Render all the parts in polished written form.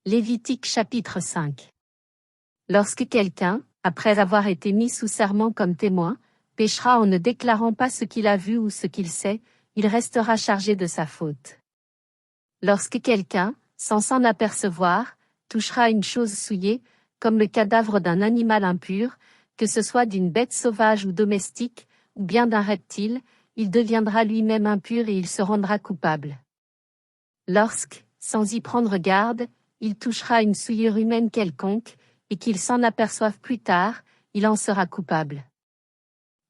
Lévitique chapitre 5. Lorsque quelqu'un, après avoir été mis sous serment comme témoin, péchera en ne déclarant pas ce qu'il a vu ou ce qu'il sait, il restera chargé de sa faute. Lorsque quelqu'un, sans s'en apercevoir, touchera une chose souillée, comme le cadavre d'un animal impur, que ce soit d'une bête sauvage ou domestique, ou bien d'un reptile, il deviendra lui-même impur et il se rendra coupable. Lorsque, sans y prendre garde, il touchera une souillure humaine quelconque, et qu'il s'en aperçoive plus tard, il en sera coupable.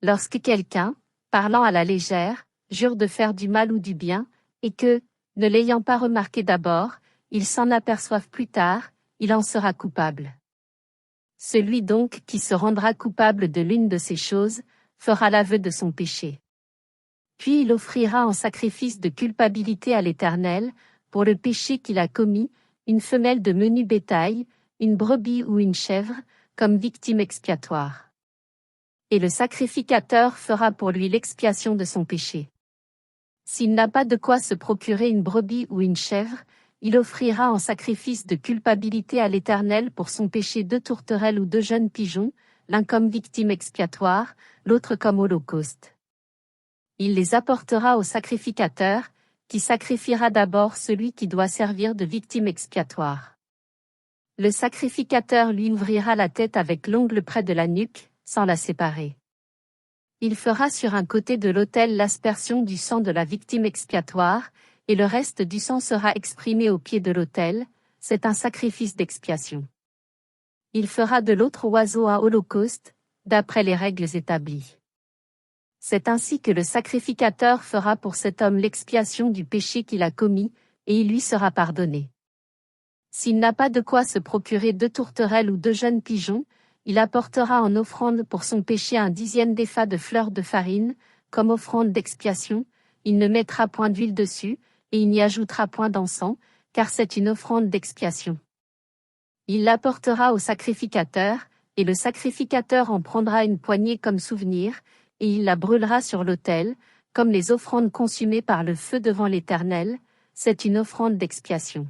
Lorsque quelqu'un, parlant à la légère, jure de faire du mal ou du bien, et que, ne l'ayant pas remarqué d'abord, il s'en aperçoive plus tard, il en sera coupable. Celui donc qui se rendra coupable de l'une de ces choses, fera l'aveu de son péché. Puis il offrira en sacrifice de culpabilité à l'Éternel, pour le péché qu'il a commis, une femelle de menu bétail, une brebis ou une chèvre, comme victime expiatoire. Et le sacrificateur fera pour lui l'expiation de son péché. S'il n'a pas de quoi se procurer une brebis ou une chèvre, il offrira en sacrifice de culpabilité à l'Éternel pour son péché 2 tourterelles ou 2 jeunes pigeons, l'un comme victime expiatoire, l'autre comme holocauste. Il les apportera au sacrificateur, qui sacrifiera d'abord celui qui doit servir de victime expiatoire. Le sacrificateur lui ouvrira la tête avec l'ongle près de la nuque, sans la séparer. Il fera sur un côté de l'autel l'aspersion du sang de la victime expiatoire, et le reste du sang sera exprimé au pied de l'autel, c'est un sacrifice d'expiation. Il fera de l'autre oiseau un holocauste, d'après les règles établies. C'est ainsi que le sacrificateur fera pour cet homme l'expiation du péché qu'il a commis, et il lui sera pardonné. S'il n'a pas de quoi se procurer 2 tourterelles ou 2 jeunes pigeons, il apportera en offrande pour son péché un 10e d'épha de fleur de farine, comme offrande d'expiation, il ne mettra point d'huile dessus, et il n'y ajoutera point d'encens, car c'est une offrande d'expiation. Il l'apportera au sacrificateur, et le sacrificateur en prendra une poignée comme souvenir, et il la brûlera sur l'autel, comme les offrandes consumées par le feu devant l'Éternel, c'est une offrande d'expiation.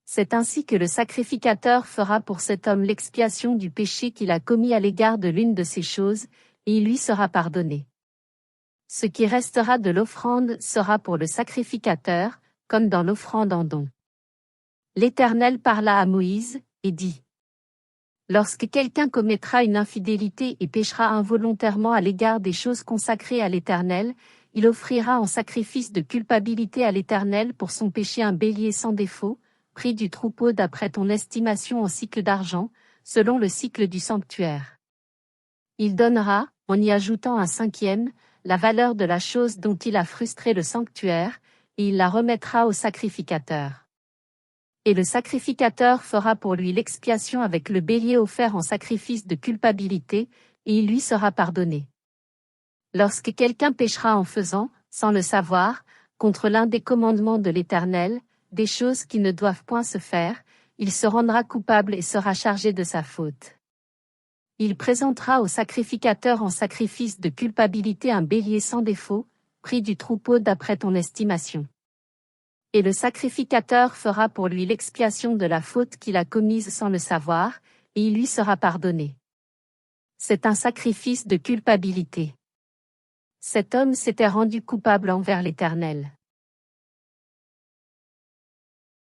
C'est ainsi que le sacrificateur fera pour cet homme l'expiation du péché qu'il a commis à l'égard de l'une de ces choses, et il lui sera pardonné. Ce qui restera de l'offrande sera pour le sacrificateur, comme dans l'offrande en don. L'Éternel parla à Moïse, et dit : Lorsque quelqu'un commettra une infidélité et péchera involontairement à l'égard des choses consacrées à l'Éternel, il offrira en sacrifice de culpabilité à l'Éternel pour son péché un bélier sans défaut, prix du troupeau d'après ton estimation en cycle d'argent, selon le cycle du sanctuaire. Il donnera, en y ajoutant un 5e, la valeur de la chose dont il a frustré le sanctuaire, et il la remettra au sacrificateur. Et le sacrificateur fera pour lui l'expiation avec le bélier offert en sacrifice de culpabilité, et il lui sera pardonné. Lorsque quelqu'un péchera en faisant, sans le savoir, contre l'un des commandements de l'Éternel, des choses qui ne doivent point se faire, il se rendra coupable et sera chargé de sa faute. Il présentera au sacrificateur en sacrifice de culpabilité un bélier sans défaut, prix du troupeau d'après ton estimation. Et le sacrificateur fera pour lui l'expiation de la faute qu'il a commise sans le savoir, et il lui sera pardonné. C'est un sacrifice de culpabilité. Cet homme s'était rendu coupable envers l'Éternel.